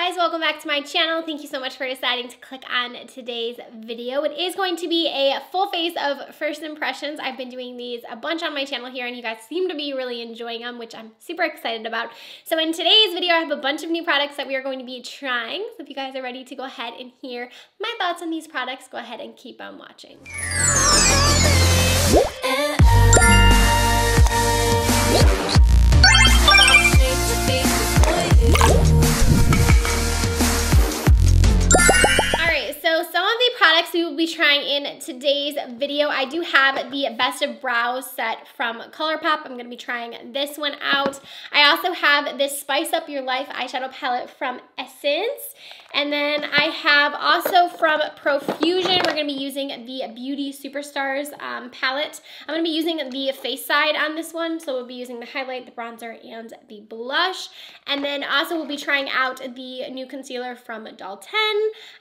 guys, welcome back to my channel. Thank you so much for deciding to click on today's video. It is going to be a full face of first impressions. I've been doing these a bunch on my channel here and you guys seem to be really enjoying them, which I'm super excited about. So in today's video, I have a bunch of new products that we are going to be trying. So if you guys are ready to go ahead and hear my thoughts on these products, go ahead and keep on watching. Products we will be trying in today's video. I do have the Best of Brows set from Colourpop. I'm going to be trying this one out. I also have this Spice Up Your Life eyeshadow palette from Essence. And then I have also from Profusion, we're going to be using the Beauty Superstars palette. I'm going to be using the face side on this one. So we'll be using the highlight, the bronzer, and the blush. And then also we'll be trying out the new concealer from Doll 10.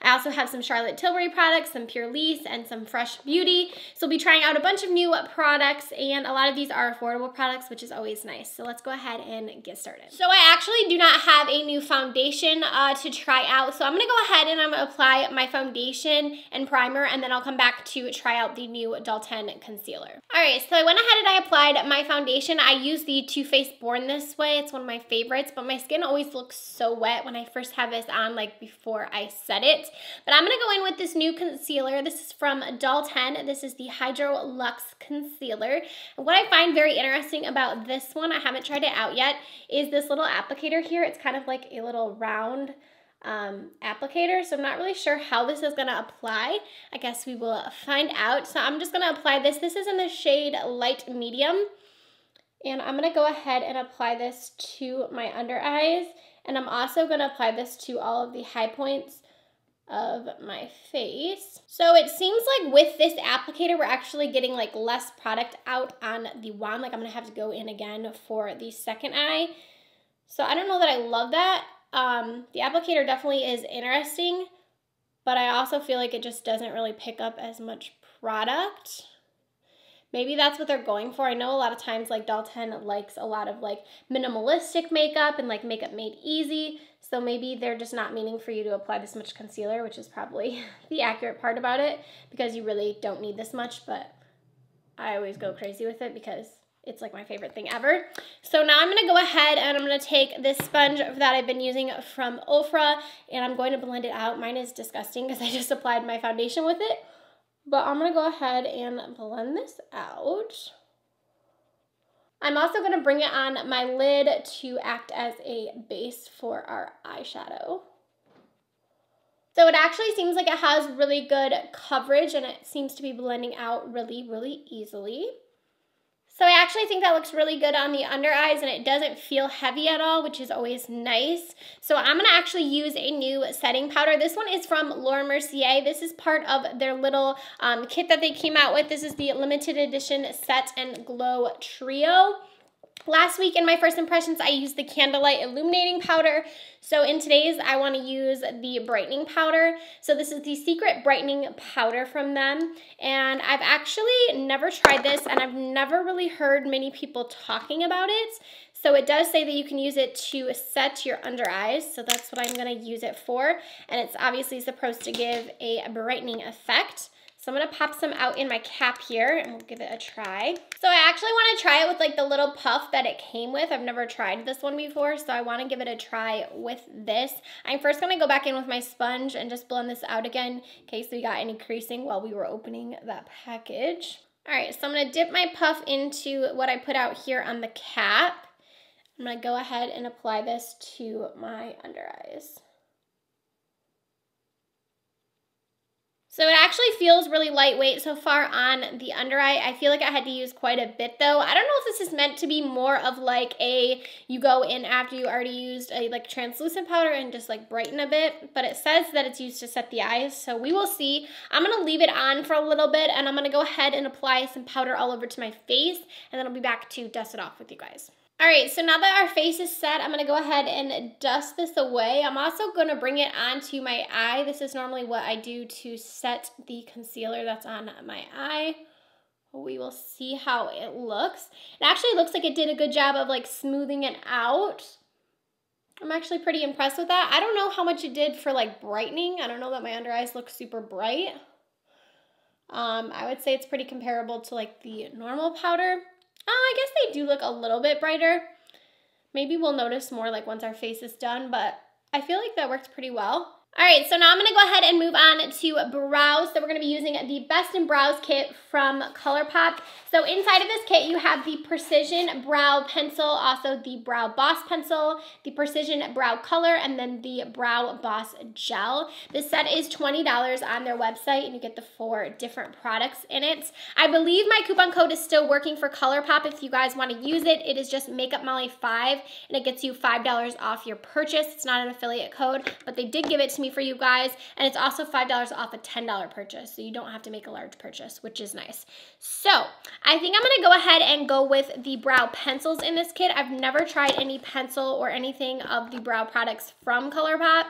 I also have some Charlotte Tilbury products, some Purlisse, and some Fresh Beauty. So we'll be trying out a bunch of new products, and a lot of these are affordable products, which is always nice. So let's go ahead and get started. So I actually do not have a new foundation to try out. So I'm going to go ahead and I'm going to apply my foundation and primer, and then I'll come back to try out the new Doll 10 concealer. Alright, so I went ahead and I applied my foundation. I use the Too Faced Born This Way. It's one of my favorites, but my skin always looks so wet when I first have this on, like before I set it. But I'm going to go in with this new concealer. This is from Doll 10. This is the Hydra Lux Concealer. And what I find very interesting about this one, I haven't tried it out yet, is this little applicator here. It's kind of like a little round applicator, so I'm not really sure how this is going to apply. I guess we will find out. So I'm just going to apply this. This is in the shade Light Medium, and I'm going to go ahead and apply this to my under eyes, and I'm also going to apply this to all of the high points of my face. So it seems like with this applicator, we're actually getting like less product out on the wand. Like I'm going to have to go in again for the second eye. So I don't know that I love that. The applicator definitely is interesting, but I also feel like it just doesn't really pick up as much product. Maybe that's what they're going for. I know a lot of times like Doll 10 likes a lot of like minimalistic makeup and like makeup made easy. So maybe they're just not meaning for you to apply this much concealer, which is probably the accurate part about it, because you really don't need this much, but I always go crazy with it because it's like my favorite thing ever. So now I'm going to go ahead and I'm going to take this sponge that I've been using from Ofra, and I'm going to blend it out. Mine is disgusting because I just applied my foundation with it. But I'm going to go ahead and blend this out. I'm also going to bring it on my lid to act as a base for our eyeshadow. So it actually seems like it has really good coverage and it seems to be blending out really, really easily. So I actually think that looks really good on the under eyes, and it doesn't feel heavy at all, which is always nice. So I'm going to actually use a new setting powder. This one is from Laura Mercier. This is part of their little kit that they came out with. This is the limited edition Set and Glow Trio. Last week in my first impressions, I used the Candlelight Illuminating Powder. So in today's, I want to use the Brightening Powder. So this is the Secret Brightening Powder from them. And I've actually never tried this, and I've never really heard many people talking about it. So it does say that you can use it to set your under eyes. So that's what I'm going to use it for. And it's obviously supposed to give a brightening effect. So I'm going to pop some out in my cap here, and we'll give it a try. So I actually want to try it with like the little puff that it came with. I've never tried this one before, so I want to give it a try with this. I'm first going to go back in with my sponge and just blend this out again in case we got any creasing while we were opening that package. All right, so I'm going to dip my puff into what I put out here on the cap. I'm going to go ahead and apply this to my under eyes. So it actually feels really lightweight so far on the under eye. I feel like I had to use quite a bit though. I don't know if this is meant to be more of like a, you go in after you already used a like translucent powder and just like brighten a bit, but it says that it's used to set the eyes, so we will see. I'm gonna leave it on for a little bit, and I'm gonna go ahead and apply some powder all over to my face, and then I'll be back to dust it off with you guys. Alright, so now that our face is set, I'm going to go ahead and dust this away. I'm also going to bring it onto my eye. This is normally what I do to set the concealer that's on my eye. We will see how it looks. It actually looks like it did a good job of like smoothing it out. I'm actually pretty impressed with that. I don't know how much it did for like brightening. I don't know that my under eyes look super bright. I would say it's pretty comparable to like the normal powder. I guess they do look a little bit brighter. Maybe we'll notice more like once our face is done, but I feel like that works pretty well. All right, so now I'm gonna go ahead and move on to brows. So we're gonna be using the Best in Brows kit from Colourpop. So inside of this kit, you have the Precision Brow Pencil, also the Brow Boss Pencil, the Precision Brow Color, and then the Brow Boss Gel. This set is $20 on their website, and you get the 4 different products in it. I believe my coupon code is still working for Colourpop. If you guys wanna use it, it is just makeupmolly5, and it gets you $5 off your purchase. It's not an affiliate code, but they did give it to me for you guys, and it's also $5 off a $10 purchase, so you don't have to make a large purchase, which is nice. So I think I'm gonna go ahead and go with the brow pencils in this kit. I've never tried any pencil or anything of the brow products from Colourpop,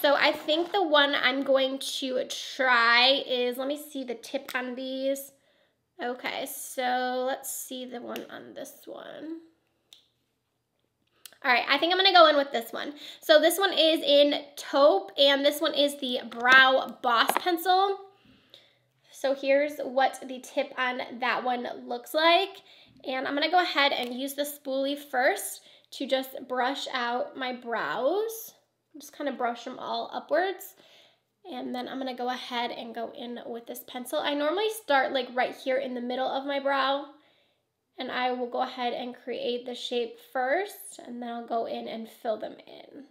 so I think the one I'm going to try is, let me see the tip on these. Okay, so let's see the one on this one. All right, I think I'm gonna go in with this one. So this one is in taupe, and this one is the Brow Boss Pencil. So here's what the tip on that one looks like. And I'm gonna go ahead and use the spoolie first to just brush out my brows. Just kind of brush them all upwards. And then I'm gonna go ahead and go in with this pencil. I normally start like right here in the middle of my brow, and I will go ahead and create the shape first, and then I'll go in and fill them in.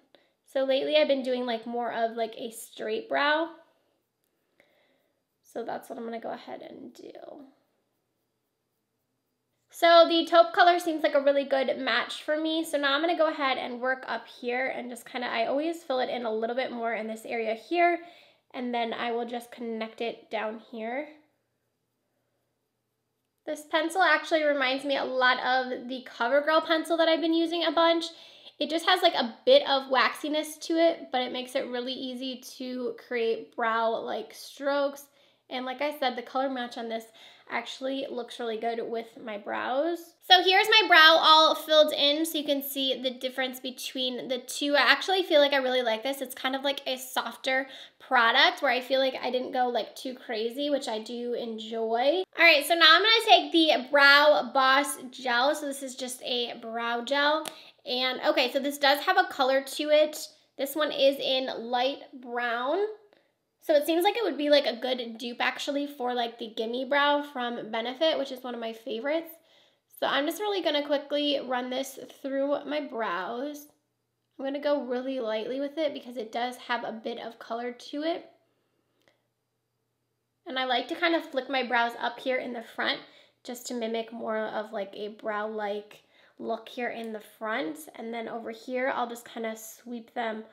So lately I've been doing like more of like a straight brow. So that's what I'm gonna go ahead and do. So the taupe color seems like a really good match for me. So now I'm gonna go ahead and work up here and just kind of, I always fill it in a little bit more in this area here, and then I will just connect it down here. This pencil actually reminds me a lot of the CoverGirl pencil that I've been using a bunch. It just has like a bit of waxiness to it, but it makes it really easy to create brow like strokes. And like I said, the color match on this actually looks really good with my brows. So here's my brow all filled in, so you can see the difference between the two. I actually feel like I really like this. It's kind of like a softer product where I feel like I didn't go like too crazy, which I do enjoy. All right, so now I'm gonna take the Brow Boss Gel. So this is just a brow gel. And okay, so this does have a color to it. This one is in light brown. So it seems like it would be like a good dupe actually for like the Gimme Brow from Benefit, which is one of my favorites. So I'm just really gonna quickly run this through my brows. I'm gonna go really lightly with it because it does have a bit of color to it. And I like to kind of flick my brows up here in the front just to mimic more of like a brow-like look here in the front. And then over here, I'll just kind of sweep them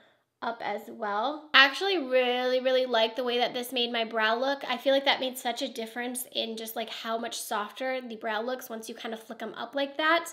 up as well. I actually really like the way that this made my brow look. I feel like that made such a difference in just like how much softer the brow looks once you kind of flick them up like that.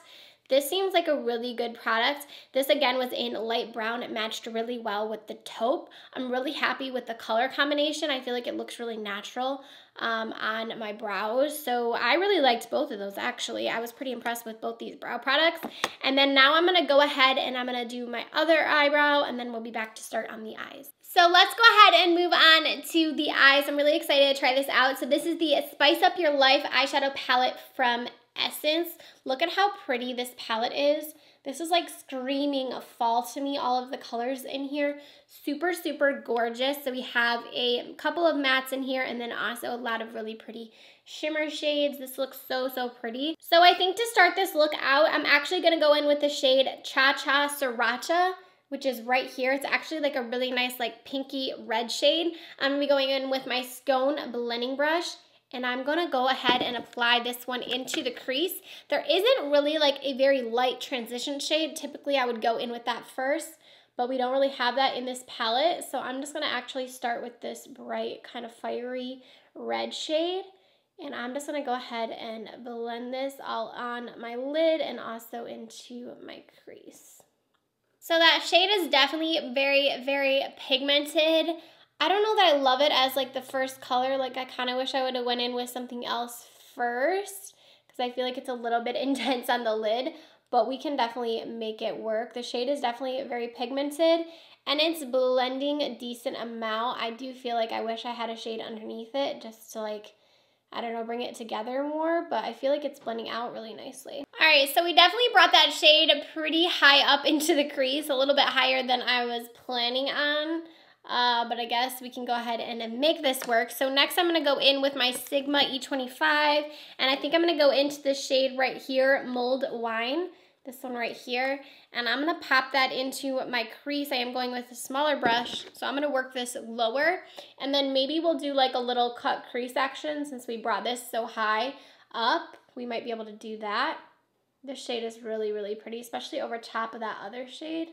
This seems like a really good product. This again was in light brown. It matched really well with the taupe. I'm really happy with the color combination. I feel like it looks really natural on my brows. So I really liked both of those actually. I was pretty impressed with both these brow products. And then now I'm gonna go ahead and I'm gonna do my other eyebrow, and then we'll be back to start on the eyes. So let's go ahead and move on to the eyes. I'm really excited to try this out. So this is the Spice Up Your Life eyeshadow palette from Essence. Look at how pretty this palette is. This is like screaming fall to me, all of the colors in here. Super gorgeous. So we have a couple of mattes in here and then also a lot of really pretty shimmer shades. This looks so pretty. So I think to start this look out, I'm actually gonna go in with the shade Cha Cha Sriracha, which is right here. It's actually like a really nice like pinky red shade. I'm gonna be going in with my Scone blending brush, and I'm gonna go ahead and apply this one into the crease. There isn't really like a very light transition shade. Typically I would go in with that first, but we don't really have that in this palette. So I'm just gonna actually start with this bright kind of fiery red shade. And I'm just gonna go ahead and blend this all on my lid and also into my crease. So that shade is definitely very pigmented. I don't know that I love it as like the first color. Like I kind of wish I would have went in with something else first because I feel like it's a little bit intense on the lid. but we can definitely make it work. The shade is definitely very pigmented, and it's blending a decent amount. I do feel like I wish I had a shade underneath it just to like, I don't know, bring it together more, but I feel like it's blending out really nicely. All right, so we definitely brought that shade pretty high up into the crease, a little bit higher than I was planning on, but I guess we can go ahead and make this work. So next I'm gonna go in with my Sigma E25, and I think I'm gonna go into the shade right here, Mulled Wine, this one right here, and I'm gonna pop that into my crease. I am going with a smaller brush, so I'm gonna work this lower, and then maybe we'll do like a little cut crease action since we brought this so high up. We might be able to do that. This shade is really, really pretty, especially over top of that other shade.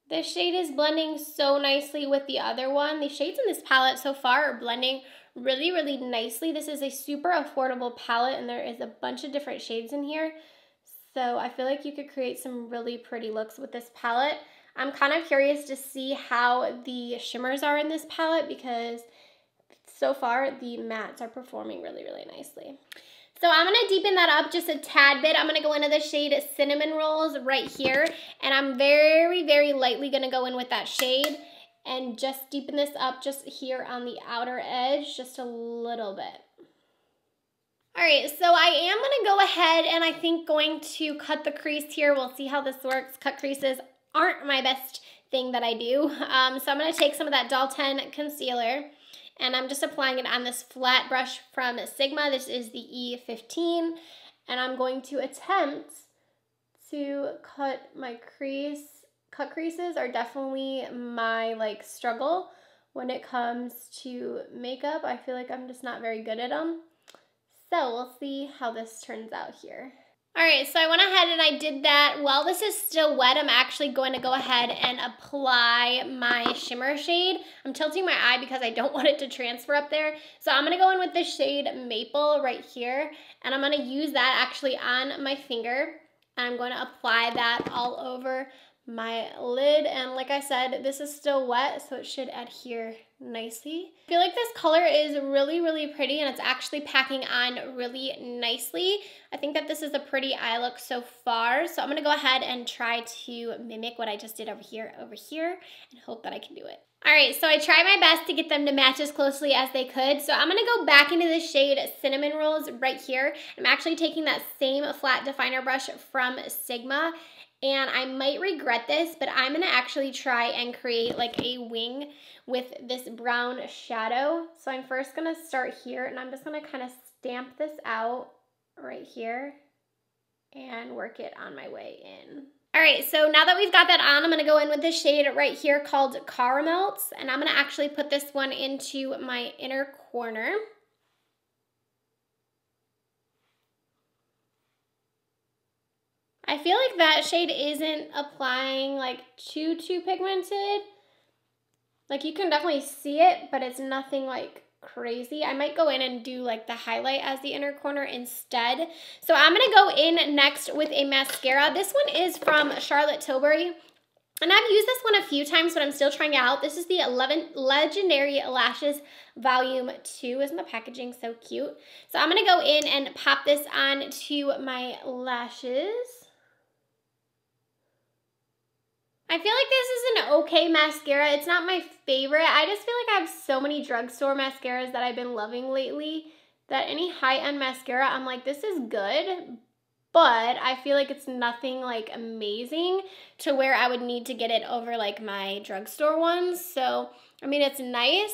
This shade is blending so nicely with the other one. The shades in this palette so far are blending really, really nicely. This is a super affordable palette, and there is a bunch of different shades in here. So I feel like you could create some really pretty looks with this palette. I'm kind of curious to see how the shimmers are in this palette because so far the mattes are performing really, really nicely. So I'm going to deepen that up just a tad bit. I'm going to go into the shade Cinnamon Rolls right here, and I'm very, very lightly going to go in with that shade and just deepen this up just here on the outer edge just a little bit. All right, so I am gonna go ahead and I think going to cut the crease here. We'll see how this works. Cut creases aren't my best thing that I do. So I'm gonna take some of that Dalton concealer and I'm just applying it on this flat brush from Sigma. This is the E15, and I'm going to attempt to cut my crease. Cut creases are definitely my like struggle when it comes to makeup. I feel like I'm just not very good at them. So we'll see how this turns out here. All right, so I went ahead and I did that. While this is still wet, I'm actually going to go ahead and apply my shimmer shade. I'm tilting my eye because I don't want it to transfer up there. So I'm gonna go in with the shade Maple right here, and I'm gonna use that actually on my finger. And I'm going to apply that all over my lid, and like I said, this is still wet, so it should adhere nicely. I feel like this color is really, really pretty, and it's actually packing on really nicely. I think that this is a pretty eye look so far, so I'm gonna go ahead and try to mimic what I just did over here, and hope that I can do it. All right, so I tried my best to get them to match as closely as they could, so I'm gonna go back into the shade Cinnamon Rolls right here. I'm actually taking that same flat definer brush from Sigma, and I might regret this, but I'm gonna actually try and create like a wing with this brown shadow. So I'm first gonna start here, and I'm just gonna kind of stamp this out right here and work it on my way in. All right, so now that we've got that on, I'm gonna go in with this shade right here called Caramelts, and I'm gonna actually put this one into my inner corner. I feel like that shade isn't applying like too pigmented. Like you can definitely see it, but it's nothing like crazy. I might go in and do like the highlight as the inner corner instead. So I'm gonna go in next with a mascara. This one is from Charlotte Tilbury, and I've used this one a few times, but I'm still trying it out. This is the Legendary Lashes Volume 2. Isn't the packaging so cute? So I'm gonna go in and pop this on to my lashes. I feel like this is an okay mascara. It's not my favorite. I just feel like I have so many drugstore mascaras that I've been loving lately that any high-end mascara, I'm like, this is good, but I feel like it's nothing like amazing to where I would need to get it over like my drugstore ones. So, I mean, it's nice,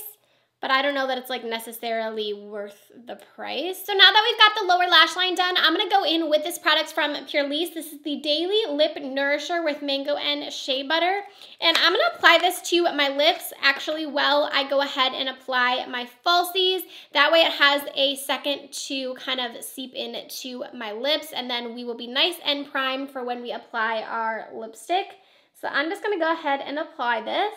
but I don't know that it's like necessarily worth the price. So now that we've got the lower lash line done, I'm gonna go in with this product from Purlisse. This is the Daily Lip Nourisher with Mango and Shea Butter. And I'm gonna apply this to my lips actually while I go ahead and apply my falsies. That way it has a second to kind of seep into my lips, and then we will be nice and primed for when we apply our lipstick. So I'm just gonna go ahead and apply this.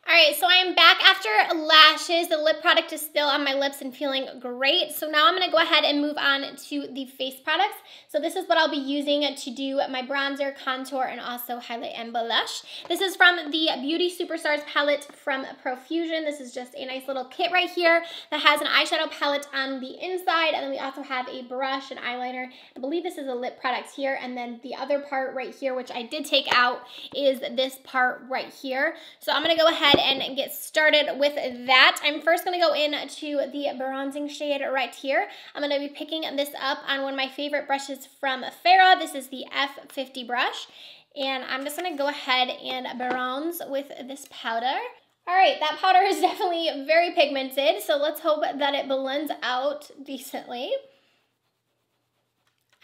All right, so I'm back after lashes. The lip product is still on my lips and feeling great. So now I'm gonna go ahead and move on to the face products. So this is what I'll be using to do my bronzer, contour, and also highlight and blush. This is from the Beauty Superstars palette from Profusion. This is just a nice little kit right here that has an eyeshadow palette on the inside, and then we also have a brush and eyeliner. I believe this is a lip product here, and then the other part right here, which I did take out, is this part right here. So I'm gonna go ahead and get started with that. I'm first going to go into the bronzing shade right here. I'm going to be picking this up on one of my favorite brushes from Farrah. This is the F50 brush. And I'm just going to go ahead and bronze with this powder. All right, that powder is definitely very pigmented, so let's hope that it blends out decently.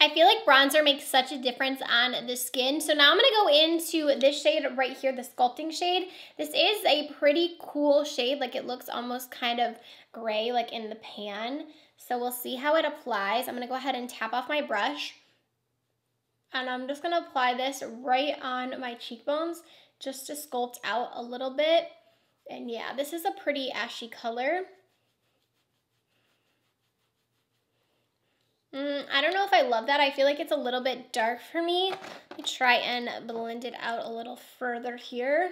I feel like bronzer makes such a difference on the skin. So now I'm gonna go into this shade right here, the Sculpting shade. This is a pretty cool shade, like it looks almost kind of gray like in the pan. So we'll see how it applies. I'm gonna go ahead and tap off my brush. And I'm just gonna apply this right on my cheekbones just to sculpt out a little bit. And yeah, this is a pretty ashy color. I don't know if I love that. I feel like it's a little bit dark for me. Let me try and blend it out a little further here.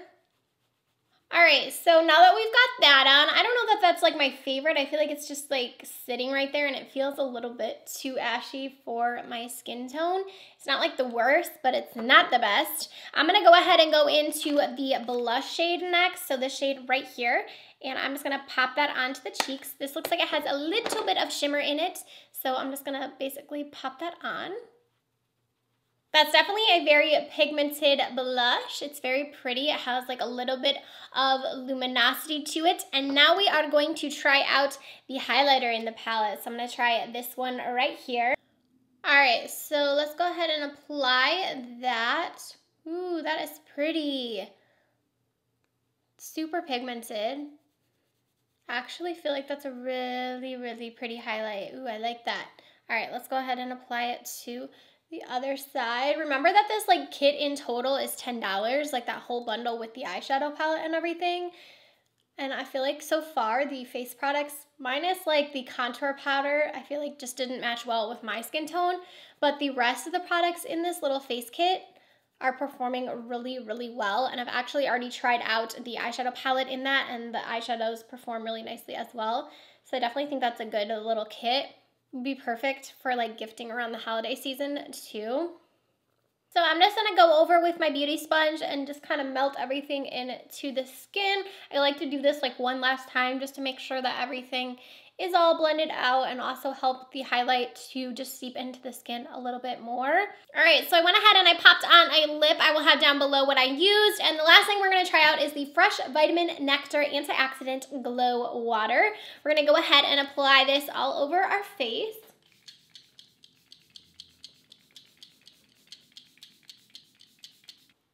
All right, so now that we've got that on, I don't know that that's like my favorite. I feel like it's just like sitting right there and it feels a little bit too ashy for my skin tone. It's not like the worst, but it's not the best. I'm gonna go ahead and go into the blush shade next. So this shade right here. And I'm just gonna pop that onto the cheeks. This looks like it has a little bit of shimmer in it. So I'm just gonna basically pop that on. That's definitely a very pigmented blush. It's very pretty. It has like a little bit of luminosity to it. And now we are going to try out the highlighter in the palette. So I'm gonna try this one right here. All right, so let's go ahead and apply that. Ooh, that is pretty. Super pigmented. I actually feel like that's a really, really pretty highlight. Ooh, I like that. All right, let's go ahead and apply it to the other side. Remember that this like kit in total is $10, like that whole bundle with the eyeshadow palette and everything. And I feel like so far the face products, minus like the contour powder, I feel like just didn't match well with my skin tone. But the rest of the products in this little face kit are performing really, really well. And I've actually already tried out the eyeshadow palette in that, and the eyeshadows perform really nicely as well. So I definitely think that's a good little kit. Would be perfect for like gifting around the holiday season too. So I'm just gonna go over with my beauty sponge and just kind of melt everything into the skin. I like to do this like one last time just to make sure that everything is all blended out and also help the highlight to just seep into the skin a little bit more. All right, so I went ahead and I popped on a lip. I will have down below what I used. And the last thing we're gonna try out is the Fresh Vitamin Nectar Antioxidant Glow Water. We're gonna go ahead and apply this all over our face.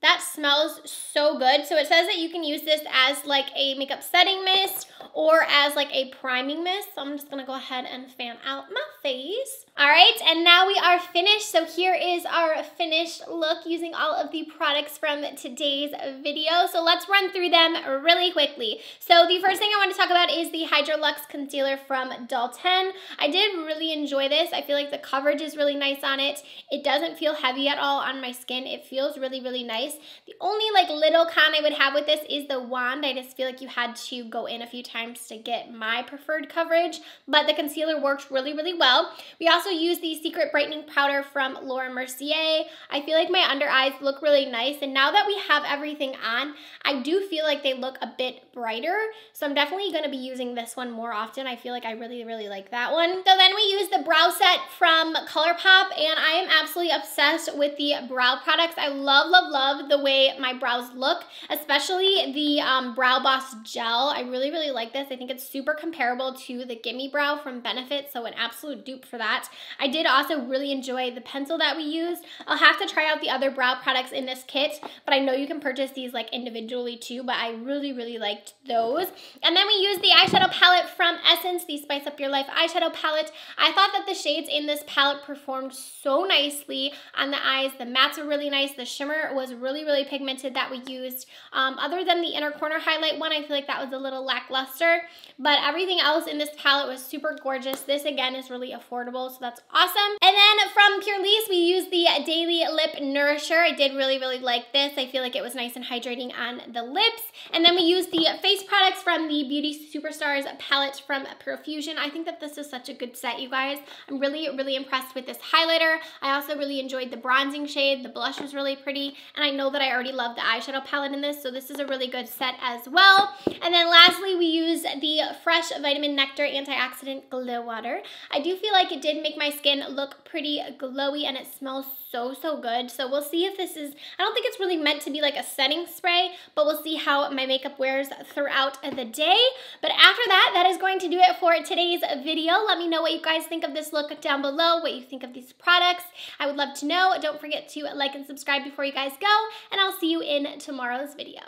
That smells so good. So it says that you can use this as like a makeup setting mist or as like a priming mist. So I'm just gonna go ahead and fan out my face. All right, and now we are finished. So here is our finished look using all of the products from today's video. So let's run through them really quickly. So the first thing I want to talk about is the Hydra Lux Concealer from Doll 10. I did really enjoy this. I feel like the coverage is really nice on it. It doesn't feel heavy at all on my skin. It feels really, really nice. The only like little con I would have with this is the wand. I just feel like you had to go in a few times to get my preferred coverage, but the concealer worked really, really well. We also used the Secret Brightening Powder from Laura Mercier. I feel like my under eyes look really nice, and now that we have everything on, I do feel like they look a bit brighter, so I'm definitely going to be using this one more often. I feel like I really, really like that one. So then we used the brow set from Colourpop, and I am absolutely obsessed with the brow products. I love, love, love the way my brows look, especially the Brow Boss Gel. I really, really like this. I think it's super comparable to the Gimme Brow from Benefit, so an absolute dupe for that. I did also really enjoy the pencil that we used. I'll have to try out the other brow products in this kit, but I know you can purchase these like individually too, but I really, really liked those. And then we used the eyeshadow palette from Essence, the Spice Up Your Life eyeshadow palette. I thought that the shades in this palette performed so nicely on the eyes. The mattes were really nice. The shimmer was really really, really pigmented that we used. Other than the inner corner highlight one, I feel like that was a little lackluster, but everything else in this palette was super gorgeous. This again is really affordable, so that's awesome. And then from Purlisse, we used the Daily Lip Nourisher. I did really, really like this. I feel like it was nice and hydrating on the lips. And then we used the face products from the Beauty Superstars palette from Profusion. I think that this is such a good set, you guys. I'm really, really impressed with this highlighter. I also really enjoyed the bronzing shade. The blush was really pretty, and I know that I already love the eyeshadow palette in this, so this is a really good set as well. And then lastly, we used the Fresh Vitamin Nectar Antioxidant Glow Water. I do feel like it did make my skin look pretty glowy, and it smells so, so good. So we'll see if this is, I don't think it's really meant to be like a setting spray, but we'll see how my makeup wears throughout the day. But after that, that is going to do it for today's video. Let me know what you guys think of this look down below, what you think of these products. I would love to know. Don't forget to like and subscribe before you guys go, and I'll see you in tomorrow's video.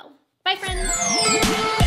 Bye, friends.